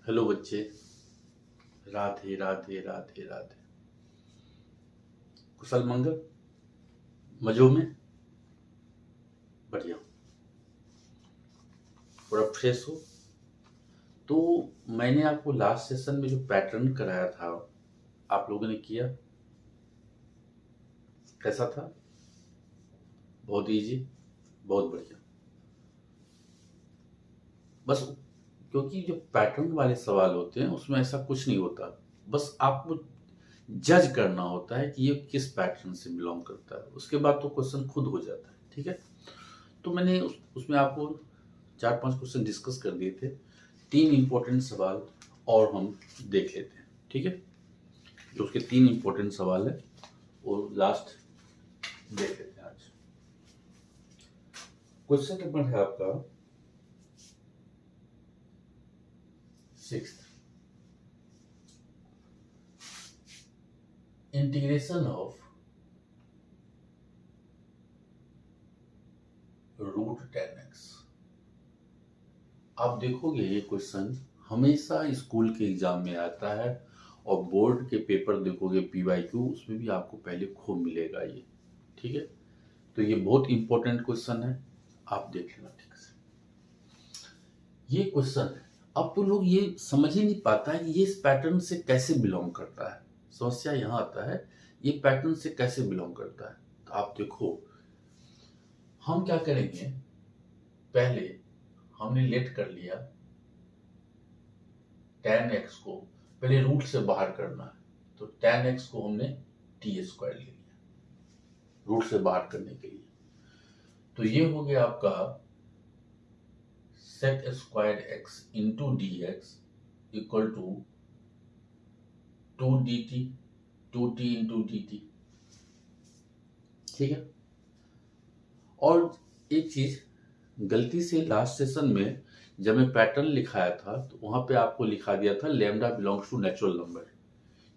Hello बच्चे, राधे राधे राधे राधे। कुशल मंगल, मजो में? बढ़िया, थोड़ा फ्रेश हो। तो मैंने आपको लास्ट सेशन में जो पैटर्न कराया था आप लोगों ने किया, कैसा था? बहुत इजी, बहुत बढ़िया। बस क्योंकि जो पैटर्न वाले सवाल होते हैं उसमें ऐसा कुछ नहीं होता, बस आपको जज करना होता है कि ये किस पैटर्न से बिलोंग करता है, उसके बाद तो क्वेश्चन खुद हो जाता है। ठीक है, तो मैंने उसमें आपको 4-5 क्वेश्चन डिस्कस कर दिए थे। 3 इंपॉर्टेंट सवाल और हम देख लेते हैं। ठीक है, जो उसके 3 इंपॉर्टेंट सवाल है वो लास्ट देख लेते हैं आज। क्वेश्चन नंबर है आपका 6th, इंटीग्रेशन ऑफ √10x। आप देखोगे ये क्वेश्चन हमेशा स्कूल के एग्जाम में आता है और बोर्ड के पेपर देखोगे PYQ, उसमें भी आपको पहले खूब मिलेगा ये। ठीक है, तो ये बहुत इंपॉर्टेंट क्वेश्चन है, आप देख लेना ठीक से। ये क्वेश्चन है, अब तो लोग ये समझ ही नहीं पाता है कि ये इस पैटर्न से कैसे बिलोंग करता है। समस्या यहाँ आता है, ये पैटर्न से कैसे बिलोंग करता है। तो आप देखो, हम क्या करेंगे, पहले हमने लेट कर लिया tan x को, पहले रूट से बाहर करना है, तो tan x को हमने t² ले लिया रूट से बाहर करने के लिए। तो ये हो गया आपका sec² x into dx equal to 2dt 2t into dt। ठीक है, और एक चीज गलती से लास्ट सेशन में जब मैं पैटर्न लिखाया था तो वहां पे आपको लिखा दिया था lambda belongs to natural number,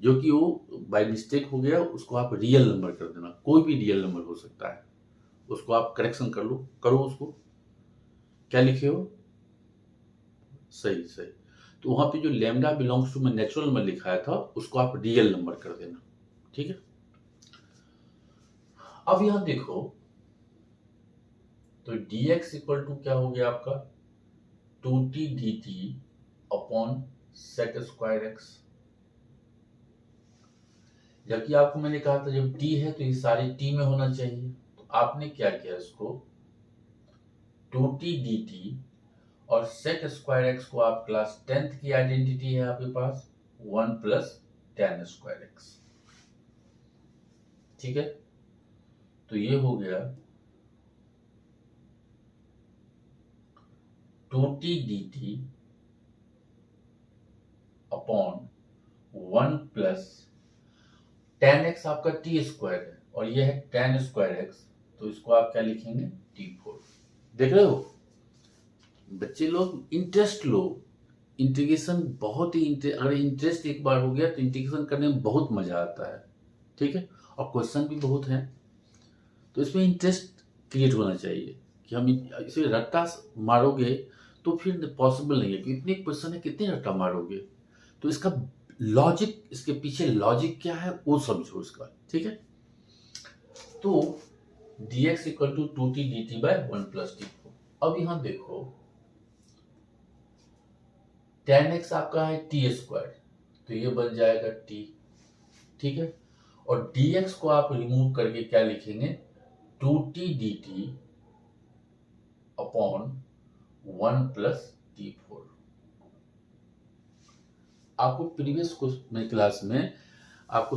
जो कि वो बाय मिस्टेक हो गया, उसको आप रियल नंबर कर देना। कोई भी रियल नंबर हो सकता है, उसको आप करेक्शन कर लो, करो उसको। क्या लिखे हो? सही सही। तो वहां पे जो लैम्डा बिलोंग्स टू में नेचुरल नंबर लिखाया था उसको आप रियल नंबर कर देना। ठीक है, अब यहां देखो, तो dx इक्वल टू क्या हो गया आपका 2t dt upon sec² x। जबकि आपको मैंने कहा था जब t है तो ये सारे t में होना चाहिए, तो आपने क्या किया, इसको 2t dt और sec² x को आप क्लास 10th की आइडेंटिटी है आपके पास 1 प्लस tan² x। ठीक है, तो ये हो गया 2t dt upon 1 plus tan x आपका t² है और ये है tan² x, तो इसको आप क्या लिखेंगे t4। देख रहे हो बच्चे लोग, इंटरेस्ट लो। इंटीग्रेशन बहुत ही अगर इंटरेस्ट एक बार हो गया तो इंटीग्रेशन करने में बहुत मजा आता है। ठीक है, और क्वेश्चन भी बहुत हैं, तो इसमें इंटरेस्ट क्रिएट होना चाहिए कि हम इसे रट्टा मारोगे तो फिर पॉसिबल नहीं है कि इतने क्वेश्चन है, कितने रट्टा मारोगे। तो इसका लॉजिक, इसके पीछे लॉजिक क्या है वो समझो इसका। ठीक है, तो dx equal to 2t dt by 1 plus t4। अब यहां देखो tan x आपका है t², तो ये बन जाएगा t। ठीक है, और dx को आप रिमूव करके क्या लिखेंगे 2t dt upon 1 plus t4। आपको प्रीवियस में क्लास में आपको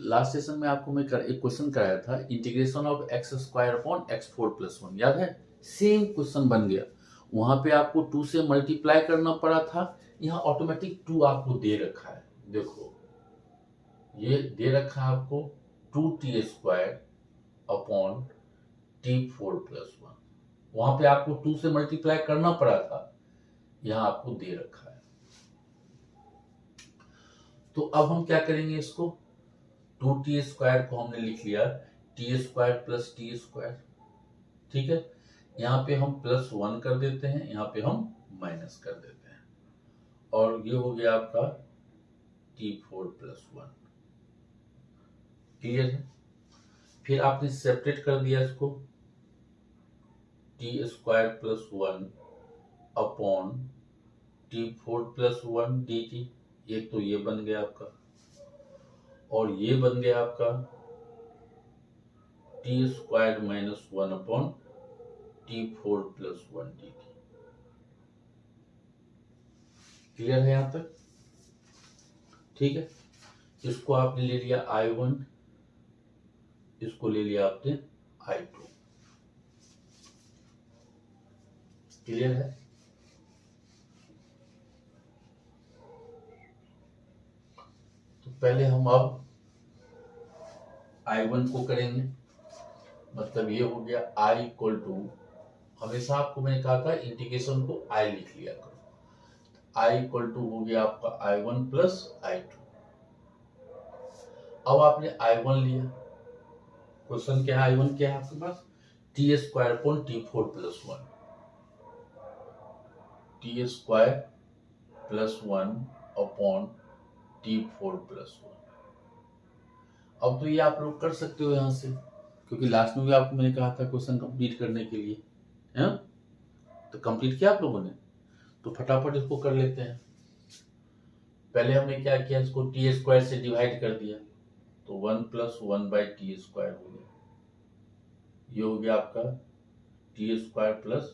लास्ट सेशन में आपको मैं एक क्वेश्चन कराया था, integration of x² upon x4 plus 1, याद है? सेम क्वेश्चन बन गया, वहां पे आपको 2 से मल्टीप्लाई करना पड़ा था, यहाँ ऑटोमेटिक 2 आपको दे रखा है। देखो ये दे रखा है आपको 2t² अपॉन t4 प्लस 1, वहां पे आपको 2 से मल्टीप्लाई करना पड़ा था, यहां आपको दे रखा है। तो अब हम क्या करेंगे, इसको 2t² को हमने लिख लिया t² प्लस t²। ठीक है, यहाँ पे हम +1 कर देते हैं, यहाँ पे हम माइनस कर देते हैं, और ये हो गया आपका t4+1। क्लियर है? फिर आपने सेपरेट कर दिया इसको, t² + 1 अपॉन t4+1 dt। एक तो ये बन गया आपका, और ये बन गया आपका t² - 1 upon t4+1 dt। Clear है यहां तक? ठीक है, इसको आपने ले लिया I1, इसको ले लिया आपने I2। क्लियर है? तो पहले हम अब I1 को करेंगे, मतलब ये हो गया I = हमेशा आपको मैंने कहा था इंटीग्रेशन को I लिख लिया करो। I = हो गया आपका I1 + I2। अब आपने I1 लिया, क्वेश्चन क्या है, I1 क्या है आपके पास, t² upon t4+1, t² + 1 upon t4+1। अब तो ये आप लोग कर सकते हो यहां से, क्योंकि लास्ट में भी आपको मैंने कहा था क्वेश्चन कंप्लीट करने के लिए, है? तो कंप्लीट किया आप लोगों ने, तो फटाफट इसको कर लेते हैं। पहले हमने क्या किया, इसको t² से डिवाइड कर दिया, तो 1 + 1/t² हो गया। ये हो गया आपका t² +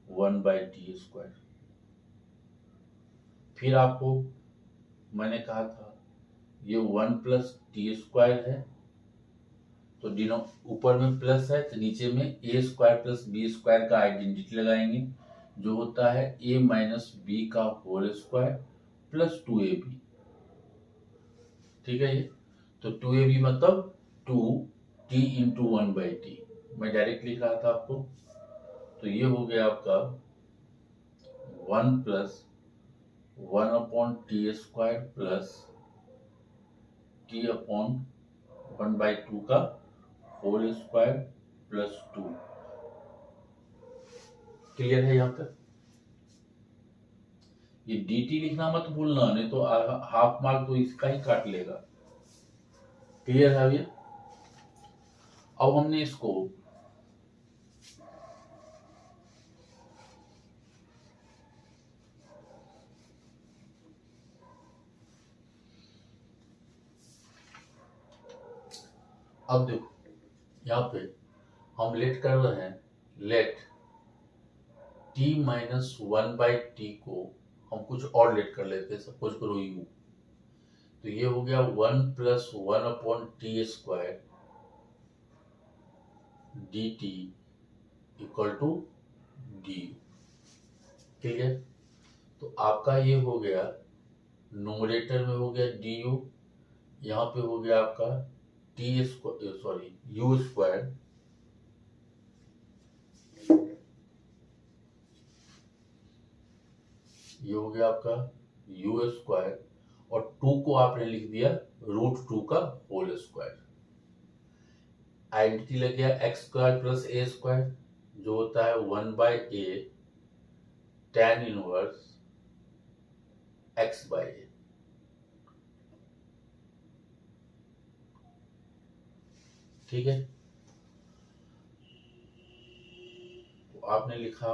1/t²। फिर आपको मैंने कहा था ये 1 + t² है, तो ऊपर में प्लस है तो नीचे में a² + b² का आइडेंटिटी लगाएंगे, जो होता है a - b का होल स्क्वायर प्लस 2ab। ठीक है, ये तो 2ab मतलब 2t × 1/t, मैं डायरेक्ट लिख रहा था आपको। तो ये हो गया आपका 1 + 1 upon t² plus t upon 1/2 का होल स्क्वायर प्लस 2। क्लियर है यहां तक? ये dt लिखना मत भूलना, नहीं तो हाफ मार्क तो इसका ही काट लेगा। क्लियर है भैया? अब हमने इसको अब देखो यहाँ पे हम लेट कर रहे हैं, लेट t - 1/t को हम कुछ और लेट कर लेते हैं, सपोज करो u। तो ये हो गया 1 + 1 upon t² dt = du। Clear? तो आपका ये हो गया, नोमरेटर में हो गया du, यहाँ पे हो गया आपका u², ये हो गया आपका u², और 2 को आपने लिख दिया √2 का होल स्क्वायर। आइडेंटिटी लग गया x² + a², जो होता है 1/a tan 1 x/a। ठीक है, तो आपने लिखा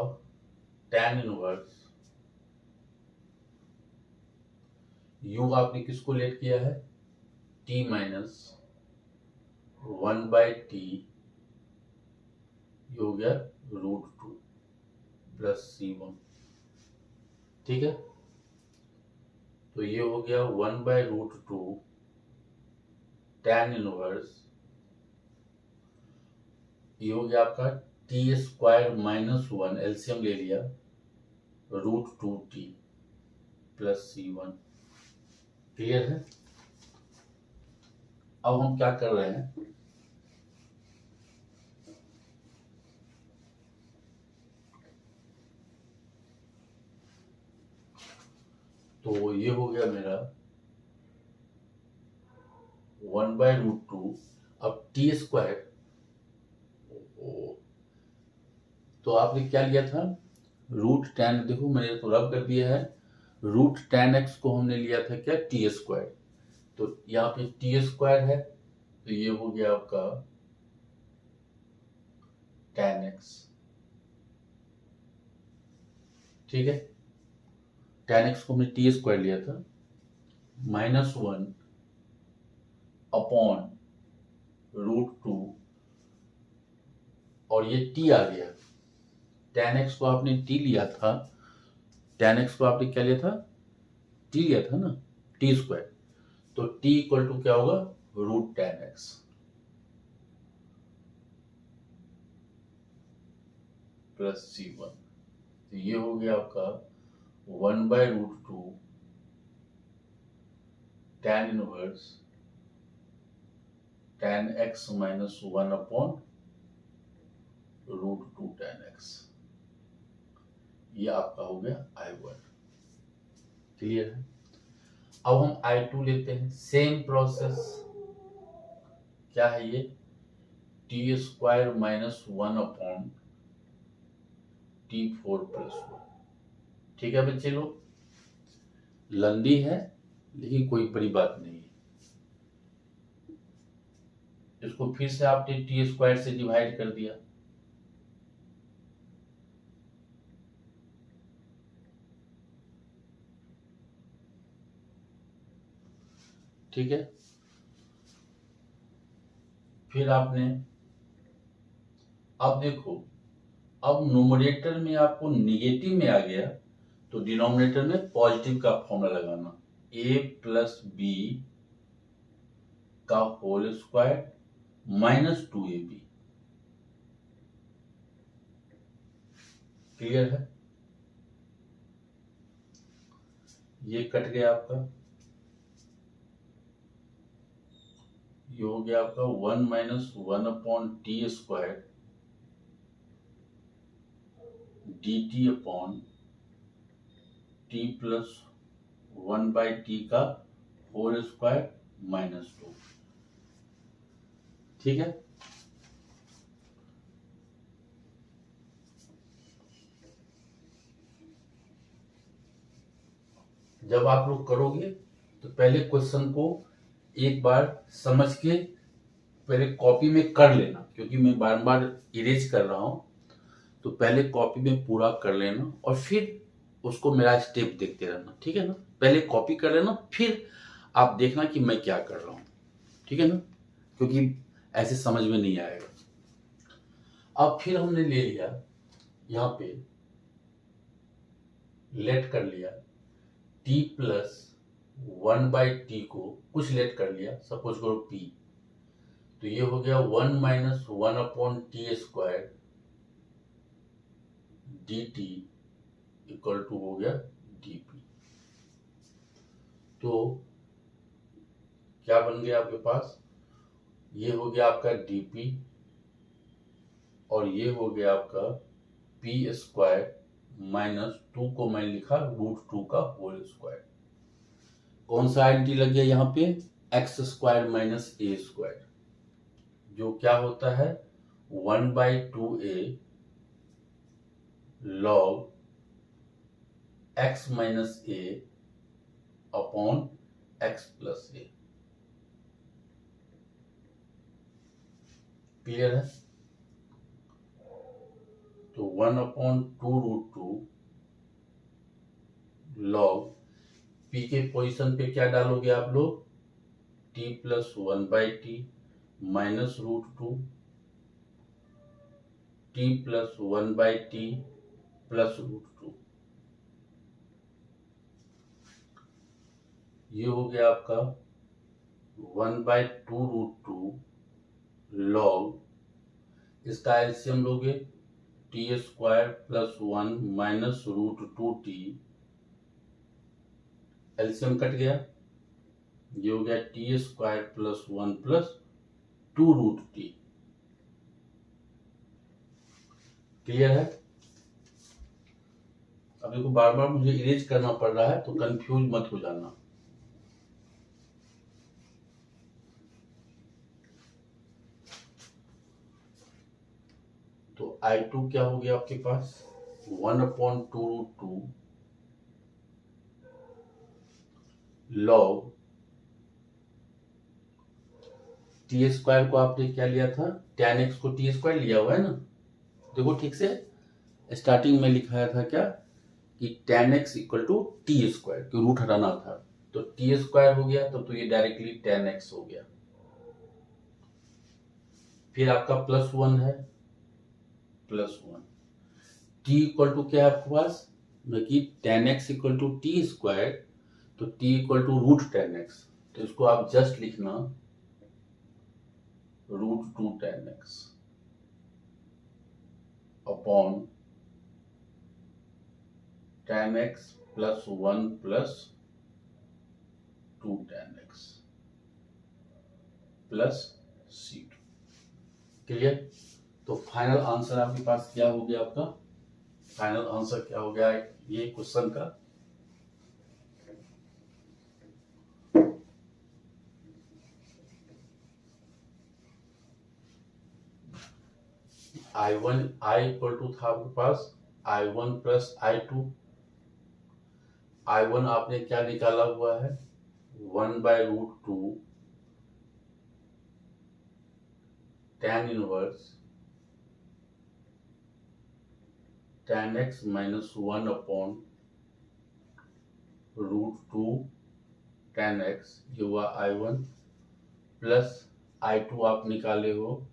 tan 1 u, आपने किसको लेट किया है, t - 1/t, ये हो गया √2 प्लस c1। ठीक है, तो ये हो गया 1/√2 tan 1, ये हो गया आपका t² - 1, एलसीएम ले लिया, √2t प्लस c1। क्लियर है? अब हम क्या कर रहे हैं, तो ये हो गया मेरा 1/√2, अब t², तो आपने क्या लिया था, √tan, देखो मैंने तो रब कर दिया है, रूट टेन एक्स को हमने लिया था क्या, टी स्क्वायर, तो यहाँ पे टी स्क्वायर है तो ये हो गया आपका टेन एक्स, ठीक है। टेन एक्स को हमने टी स्क्वायर लिया था, -1 अपॉन √2 और ये टी आ गया। टेन एक्स को आपने टी लिया था, टेन एक्स को आपने क्या लिया था, टी लिया था ना, टी स्क्वायर, तो टी इक्वल टू क्या होगा, √10x प्लस C1, तो ये हो गया आपका 1/√2 tan inverse tan x minus 1 upon √2 tan x, ये आपका हो गया I1। क्लियर है। अब हम I2 लेते हैं, सेम प्रोसेस, क्या है ये, T square minus 1 upon T4 plus 1, ठीक है बच्चे लोग, लंबी है लेकिन कोई बड़ी बात नहीं है। इसको फिर से आपने टी स्क्वायर से डिवाइड कर दिया, ठीक है। फिर आपने, अब देखो, अब न्यूमरेटर में आपको निगेटिव में आ गया तो डिनोमिनेटर में पॉजिटिव का फॉर्मूला लगाना, a प्लस बी का whole square minus 2ab, clear है। ये कट गया आपका, ये हो गया आपका 1 - 1 upon T square dt upon T plus 1/t का होल स्क्वायर -2, ठीक है। जब आप लोग करोगे तो पहले क्वेश्चन को एक बार समझ के पहले कॉपी में कर लेना, क्योंकि मैं बार बार इरेज कर रहा हूं, तो पहले कॉपी में पूरा कर लेना और फिर उसको मेरा स्टेप देखते रहना, ठीक है ना। पहले कॉपी कर लेना, फिर आप देखना कि मैं क्या कर रहा हूं, ठीक है ना, क्योंकि ऐसे समझ में नहीं आएगा। अब फिर हमने ले लिया, यहाँ पे लेट कर लिया t प्लस 1/t को कुछ लेट कर लिया, सपोज करो p, तो ये हो गया 1 - 1 upon T square dt equal to हो गया dp। तो क्या बन गया आपके पास, ये हो गया आपका dp और ये हो गया आपका p स्क्वायर -2 को मैं लिखा √2 का होल स्क्वायर। कौन सा आइडेंटिटी लग गया यहाँ पे, एक्स स्क्वायर माइनस ए स्क्वायर, जो क्या होता है 1/2a log x minus a upon x plus a, clear है। तो 1/2√2 log p के पोजीशन पे क्या डालोगे आप लोग, t plus 1/t minus √2 t plus 1/t plus √2, ये हो गया आपका 1/2√2 log, इसका एलसीएम लोगे T square plus 1 minus √2t, LCM cut गया, ये हो गया T square plus 1 plus 2√t, clear है। अब देखो बार बार मुझे इरेज करना पड़ रहा है तो कंफ्यूज मत हो जाना। तो I2 क्या हो गया आपके पास, 1/2√2 लॉग टी स्क्वायर को आपने क्या लिया था, tan x को टी स्क्वायर लिया हुआ है ना। देखो ठीक से, स्टार्टिंग में लिखाया था क्या कि tan x equal to T square, क्यों रूट हटाना था, तो टी स्क्वायर हो गया तो ये डायरेक्टली tan x हो गया। फिर आपका +1 है, +1 t इक्वल टू क्या है आपके पास कि tan x equal to T square, तो t equal to root tan x, तो इसको आप जस्ट लिखना √2 tan x upon tan x +1 +2 tan x plus c2। Clear. तो फाइनल आंसर आपके पास क्या हो गया, आपका फाइनल आंसर क्या हो गया ये क्वेश्चन का, I इक्वल टू था आपके पास I1 प्लस I2। I1 आपने क्या निकाला हुआ है 1/√2 tan inverse tan x -1 upon √2 tan x, ये हुआ I1 प्लस I2 आप निकाले हो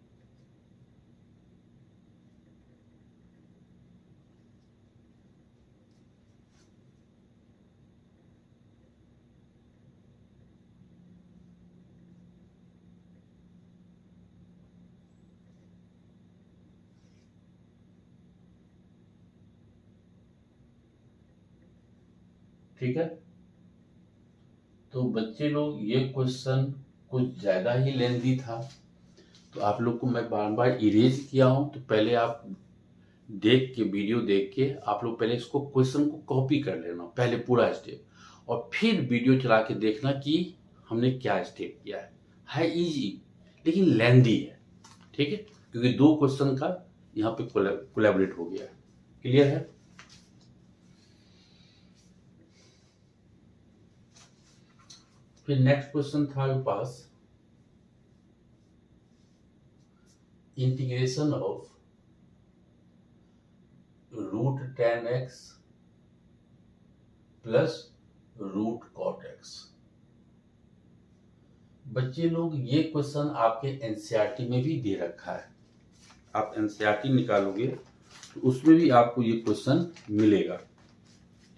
ठीक है। तो बच्चे लोग ये क्वेश्चन कुछ ज्यादा ही लेंथी था, तो आप लोग को मैं बार बार इरेज किया हूं, तो पहले आप देख के वीडियो देख के आप लोग पहले इसको क्वेश्चन को कॉपी कर लेना पहले पूरा स्टेप, और फिर वीडियो चला के देखना कि हमने क्या स्टेप किया है इजी लेकिन लेंथी है, ठीक है, क्योंकि 2 क्वेश्चन का यहाँ पे कोलैबोरेट हो गया है। क्लियर है। फिर नेक्स्ट क्वेश्चन था आपके पास integration of √tan x plus √cot x। बच्चे लोग ये क्वेश्चन आपके एनसीईआरटी में भी दे रखा है, आप एनसीईआरटी निकालोगे तो उसमें भी आपको ये क्वेश्चन मिलेगा,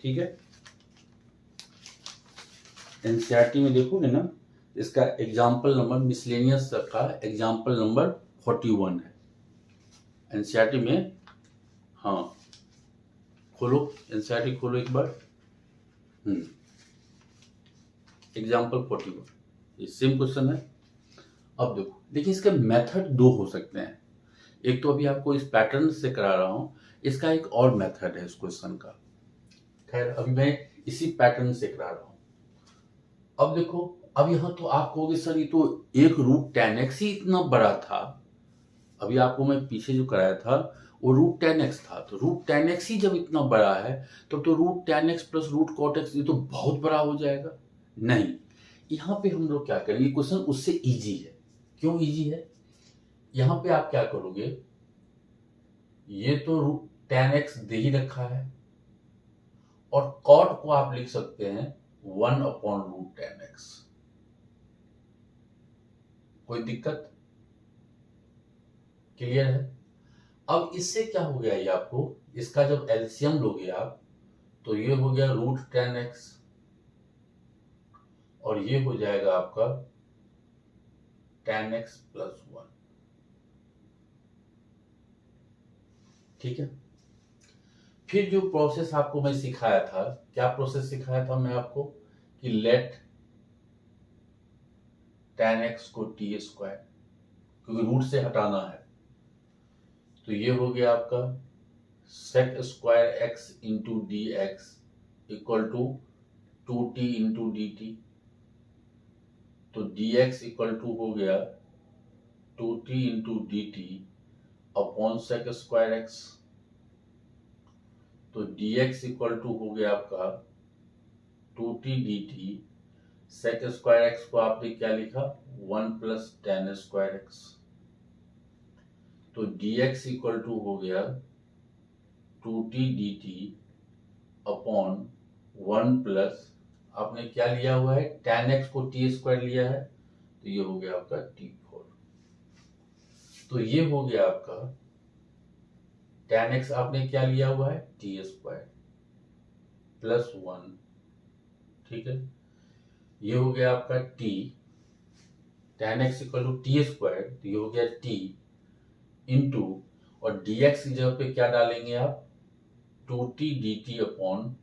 ठीक है। एनसीईआरटी में देखोगे ना, इसका एग्जाम्पल नंबर मिसलेनियस का एग्जाम्पल नंबर 41 है एनसीईआरटी में। हाँ खोलो एनसीईआरटी खोलो एक बार, एग्जाम्पल 41 ये सेम क्वेश्चन है। अब देखो, देखिए इसके मेथड 2 हो सकते हैं, एक तो अभी आपको इस पैटर्न से करा रहा हूं, इसका एक और मेथड है इस क्वेश्चन का, खैर अभी मैं इसी पैटर्न से करा रहा हूं। अब देखो, अब यहां तो आप कहोगे सर ये तो एक √tan x ही इतना बड़ा था, अभी आपको मैं पीछे जो कराया था वो √tan x था, तो √tan x ही जब इतना बड़ा है तब तो √tan x plus √cot x ये तो बहुत बड़ा हो जाएगा। नहीं, यहाँ पे हम लोग क्या करेंगे, क्वेश्चन उससे इजी है। क्यों इजी है, यहाँ पे आप क्या करोगे, ये तो tan x दे ही रखा है और cot को आप लिख सकते हैं 1/√tan x, कोई दिक्कत। क्लियर है। अब इससे क्या हो गया, ये आपको इसका जब एलसीएम लोगे आप तो ये हो गया √tan x और ये हो जाएगा आपका tan x + 1, ठीक है। फिर जो प्रोसेस आपको मैं सिखाया था, क्या प्रोसेस सिखाया था मैं आपको कि लेट tan x को t², क्योंकि रूट से हटाना है, तो ये हो गया आपका sec² x into dx equal to 2t into dt, तो dx इक्वल टू हो गया 2t into dt upon sec² x, तो dx इक्वल टू हो गया आपका 2t dt sec square x को आपने क्या लिखा 1 प्लस टेन स्क्वायर एक्स। तो dx इक्वल टू हो गया 2t dt अपॉन 1 प्लस आपने क्या लिया हुआ है tan x को t स्क्वायर लिया है, तो ये हो गया आपका t4। तो ये हो गया आपका tan x आपने क्या लिया हुआ है t स्क्वायर प्लस 1, ठीक है। ये हो गया आपका t tan x equal to T square, तो ये हो गया t इंटू और dx की जगह पे क्या डालेंगे आप 2t dt upon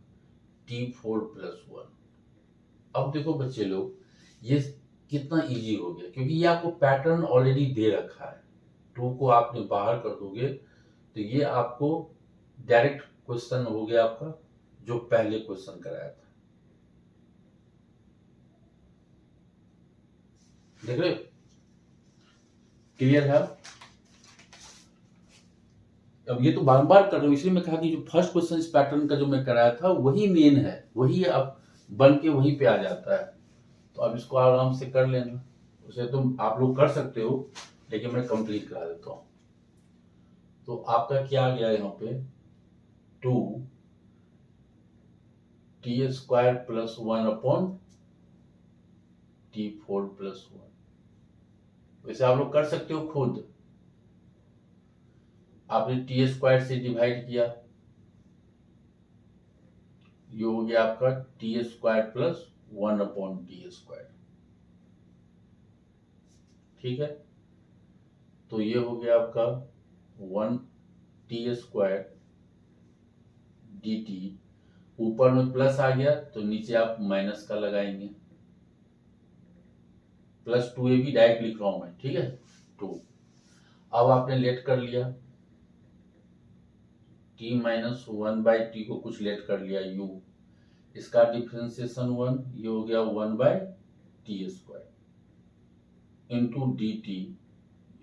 t4 plus 1। अब देखो बच्चे लोग ये कितना इजी हो गया, क्योंकि ये आपको पैटर्न ऑलरेडी दे रखा है। 2 को आपने बाहर कर दोगे तो ये आपको डायरेक्ट क्वेश्चन हो गया आपका जो पहले क्वेश्चन कराया था। देख रहे हो, क्लियर है। अब ये तो बार बार कर रहा हूं, इसलिए मैं कहा कि जो फर्स्ट क्वेश्चन इस पैटर्न का जो मैं कराया था वही मेन है, वही अब बन के वहीं पे आ जाता है। तो अब इसको आराम से कर लेना, उसे तुम आप लोग कर सकते हो, लेकिन मैं कंप्लीट करा देता हूं। तो आपका क्या आ गया यहाँ पे 2t square plus 1 upon t4 plus 1। वैसे आप लोग कर सकते हो खुद, आपने टी स्क्वायर से डिवाइड किया, ये हो गया आपका T square plus 1 upon T square, ठीक है। तो ये हो गया आपका 1 टी स्क्वायर डी टी, ऊपर में प्लस आ गया तो नीचे आप माइनस का लगाएंगे, प्लस 2 भी डायरेक्ट लिख रहा हूं मैं, ठीक है 2। अब आपने लेट कर लिया t माइनस 1 बाई टी को कुछ लेट कर लिया u, इसका डिफ्रेंसिएशन 1, ये हो गया 1 by T square into D T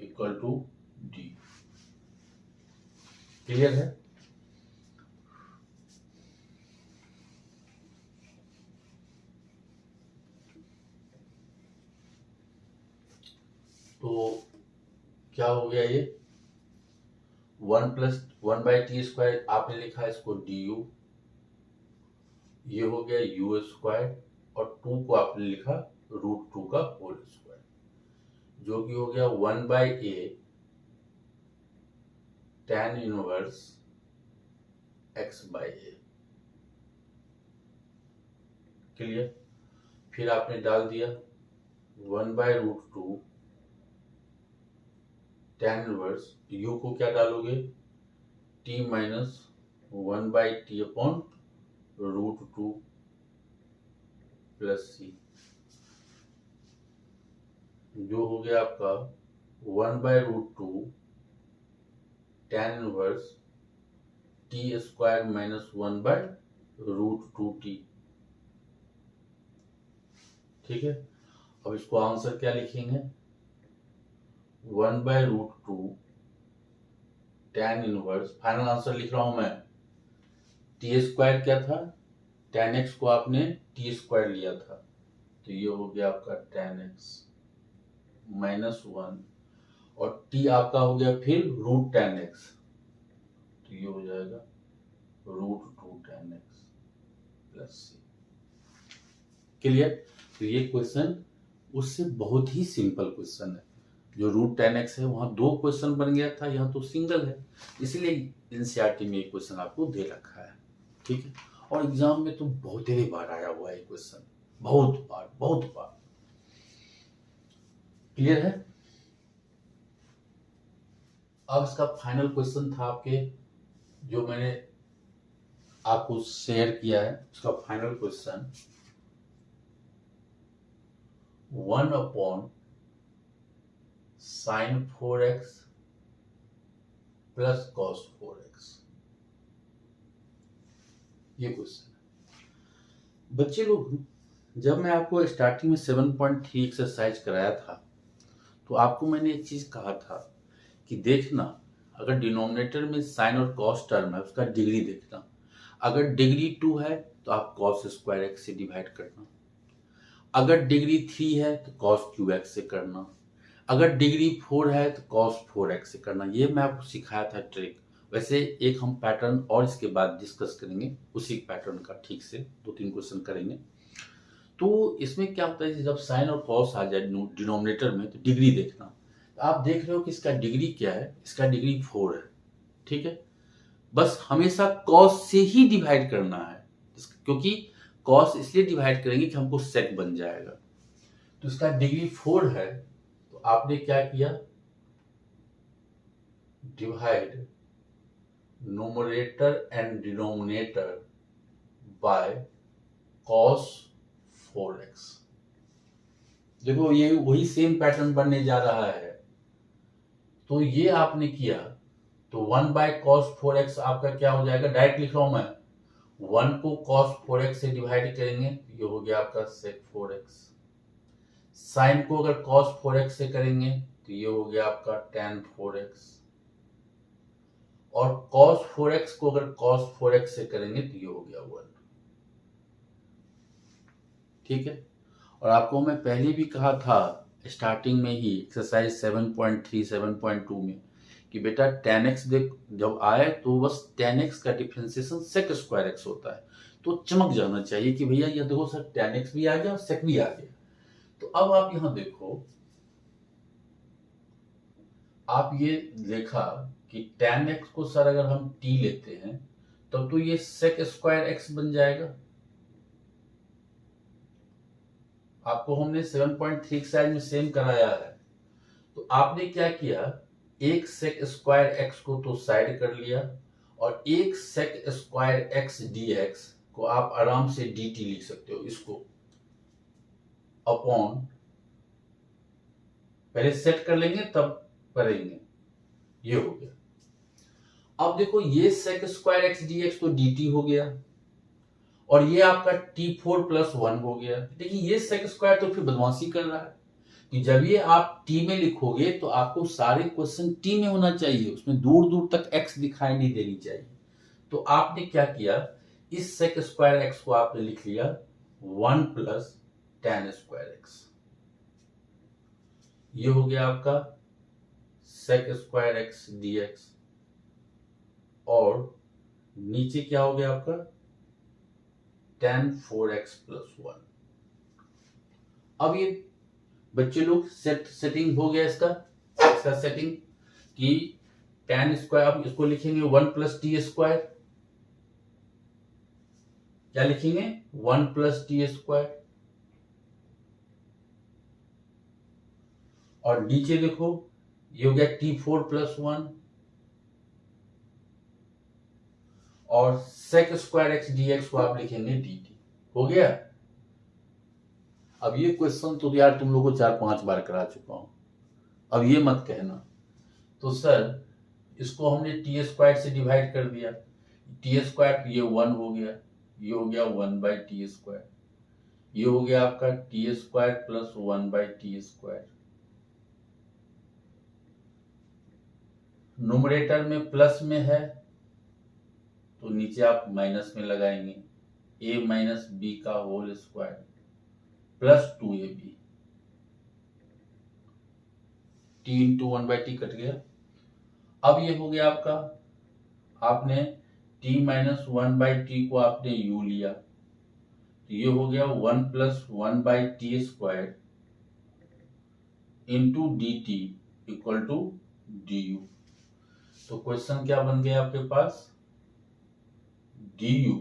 equal to D. Clear है। तो क्या हो गया ये 1 प्लस 1 बाई टी स्क्वायर आपने लिखा है इसको डी यू, ये हो गया यू स्क्वायर और 2 को आपने लिखा √2 का होल स्क्वायर, जो कि हो गया 1 by A tan inverse x by A. Clear. फिर आपने डाल दिया 1 बाई √2 tan इनवर्स u को क्या डालोगे t minus 1 by T upon √2 plus C, जो हो गया आपका 1 by √2 tan inverse T square minus 1 by √2t, ठीक है। अब इसको आंसर क्या लिखेंगे 1 by √2 tan inverse, final answer लिख रहा हूं मैं, टी स्क्वायर क्या था tan x को आपने टी स्क्वायर लिया था, तो ये हो गया आपका tan x माइनस 1 और t आपका हो गया फिर √tan x, तो ये हो जाएगा √2 tan x प्लस सी। क्लियर। तो ये क्वेश्चन उससे बहुत ही सिंपल क्वेश्चन है, जो √tan x है वहां 2 क्वेश्चन बन गया था, यहाँ तो सिंगल है, इसलिए एनसीईआरटी में ये क्वेश्चन आपको दे रखा है, ठीक है। और एग्जाम में तो बहुत ही बार आया हुआ है क्वेश्चन, बहुत बार। क्लियर है। अब इसका फाइनल क्वेश्चन था आपके, जो मैंने आपको शेयर किया है, उसका final question 1 upon sin 4x plus cos 4x, ये क्वेश्चन है। बच्चे लोग, जब मैं आपको स्टार्टिंग में 7.3 एक्सरसाइज कराया था, तो आपको मैंने एक चीज कहा था कि देखना, अगर डिनोमिनेटर में साइन और कॉस टर्म है उसका डिग्री देखना, अगर डिग्री 2 है तो आप cos स्क्वायर x से डिवाइड करना, अगर डिग्री 3 है तो cos QX से करना, अगर डिग्री 4 है तो cos 4x से करना। ये मैं आपको सिखाया था ट्रिक। वैसे एक हम पैटर्न और इसके बाद डिस्कस करेंगे, उसी पैटर्न का ठीक से 2-3 क्वेश्चन करेंगे। तो इसमें क्या होता है, जब साइन और कॉस आ जाए डिनोमिनेटर में तो डिग्री देखना। आप देख रहे हो कि इसका डिग्री क्या है, इसका डिग्री 4 है, ठीक है। बस हमेशा कॉस से ही डिवाइड करना है, क्योंकि कॉस इसलिए डिवाइड करेंगे कि हमको सेक बन जाएगा। तो इसका डिग्री 4 है, तो आपने क्या किया, divide numerator and denominator by cos 4x। देखो ये वही सेम पैटर्न बनने जा रहा है। तो ये आपने किया तो 1 बाय cos 4x आपका क्या हो जाएगा, डायरेक्ट लिख रहा हूं मैं, 1 को cos 4x से डिवाइड करेंगे, ये हो गया आपका sec 4x। साइन को अगर cos 4x से करेंगे तो ये हो गया आपका tan 4x। और cos 4x को अगर cos 4x से करेंगे तो ये हो गया 1। ठीक है। और आपको मैं पहले भी कहा था स्टार्टिंग में ही एक्सरसाइज 7.3 7.2 में कि बेटा tan x देख जब आए तो बस tan x का डिफरेंशिएशन sec स्क्वायर x होता है। तो चमक जाना चाहिए कि भैया ये देखो सर tan x भी आ गया और sec भी आ गया। तो अब आप यहां देखो, आप ये देखा कि tan x को सर अगर हम t लेते हैं तब तो ये sec स्क्वायर x बन जाएगा। आपको हमने 7.3 एक्सरसाइज में सेम कराया है। तो आपने क्या किया, एक sec स्क्वायर x को तो साइड कर लिया और एक sec स्क्वायर x dx को आप आराम से dt लिख सकते हो। इसको अपॉन पहले सेट कर लेंगे तब करेंगे, ये हो गया। अब देखो ये sec स्क्वायर x dx तो dt हो गया और ये आपका t4 प्लस 1 हो गया। देखिए ये sec स्क्वायर तो फिर बदमाशी कर रहा है कि जब ये आप t में लिखोगे तो आपको सारे क्वेश्चन t में होना चाहिए, उसमें दूर दूर तक x दिखाई नहीं देनी चाहिए। तो आपने क्या किया, इस sec स्क्वायर x को आपने लिख लिया 1 प्लस tan स्क्वायर x। ये हो गया आपका sec स्क्वायर x dx और नीचे क्या हो गया आपका tan 4x प्लस 1। अब ये बच्चे लोग सेटिंग हो गया इसका सेटिंग कि tan स्क्वायर, अब इसको लिखेंगे 1 प्लस टी स्क्वायर। क्या लिखेंगे, 1 प्लस टी स्क्वायर। और नीचे देखो ये हो गया t4 प्लस 1 और sec स्क्वायर x dx को आप लिखेंगे dt। हो गया। अब ये क्वेश्चन तो यार तुम लोगों को 4-5 बार करा चुका हूं, अब ये मत कहना। तो सर इसको हमने टी स्क्वायर से डिवाइड कर दिया, टी स्क्वायर ये 1 हो गया, ये हो गया 1 बाई टी स्क्वायर, ये हो गया आपका T square plus 1 by T square. Numerator में प्लस में है तो नीचे आप माइनस में लगाएंगे, a माइनस बी का whole square plus 2ab, t into 1 by T cut गया। अब ये हो गया आपका, आपने t माइनस 1 बाई टी को आपने u लिया तो ये हो गया 1 plus 1 by T square into D T equal to D U. तो क्वेश्चन क्या बन गया आपके पास, D U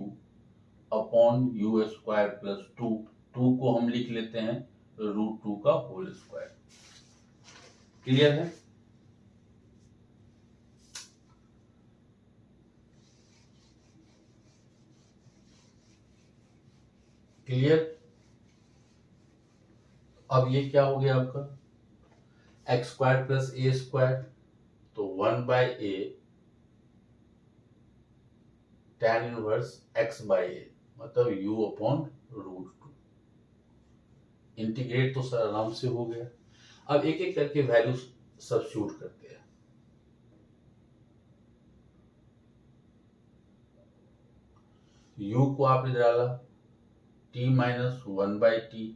upon U square plus 2। 2 को हम लिख लेते हैं √2 का होल स्क्वायर। क्लियर है। क्लियर। अब ये क्या हो गया आपका, X square plus A square, तो 1 by A tan inverse x by A, मतलब u अपॉन √2। इंटीग्रेट तो सर आराम से हो गया। अब एक एक करके वैल्यू सब्स्टिट्यूट करते हैं। u को आपने डाला t माइनस 1 बाई टी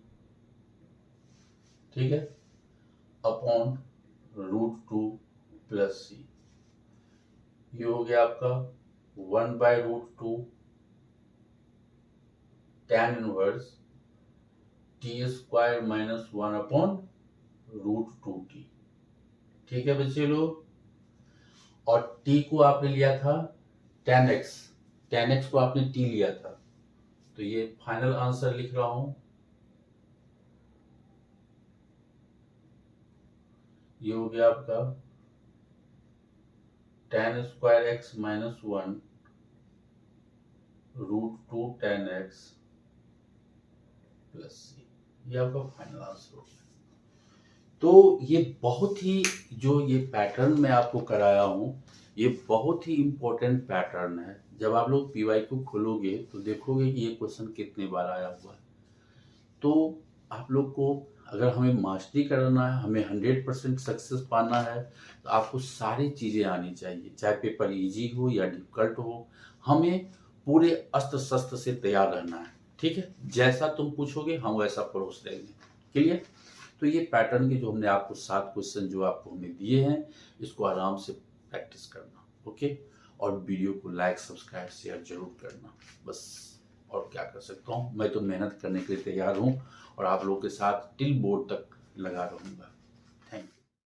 ठीक है, अपॉन √2 प्लस c। ये हो गया आपका 1/√2 tan इनवर्स t² - 1/√2t। ठीक है बच्चे लोग, और t को आपने लिया था tan x, tan x को आपने t लिया था, तो ये फाइनल आंसर लिख रहा हूं। ये हो गया आपका tan² x - 1 √2 tan x plus c। ये आपका फाइनल आंसर हो गया। तो ये बहुत ही, जो ये पैटर्न मैं आपको कराया हूं, ये बहुत ही इंपॉर्टेंट पैटर्न है। जब आप लोग PYQ खोलोगे तो देखोगे कि ये क्वेश्चन कितने बार आया हुआ है। तो आप लोग को अगर हमें मास्टरी करना है, हमें 100% सक्सेस पाना है, तो आपको सारी चीज़ें आनी चाहिए, चाहे पेपर इजी हो या डिफिकल्ट हो। हमें पूरे अस्त्र शस्त्र से तैयार रहना है, ठीक है। जैसा तुम पूछोगे हम वैसा परोस देंगे। क्लियर? तो ये पैटर्न के जो हमने आपको 7 क्वेश्चन जो आपको हमने दिए हैं, इसको आराम से प्रैक्टिस करना, ओके। और वीडियो को लाइक, सब्सक्राइब, शेयर जरूर करना। बस और क्या कर सकता हूँ, मैं तो मेहनत करने के लिए तैयार हूँ और आप लोगों के साथ टिल बोर्ड तक लगा रहूँगा।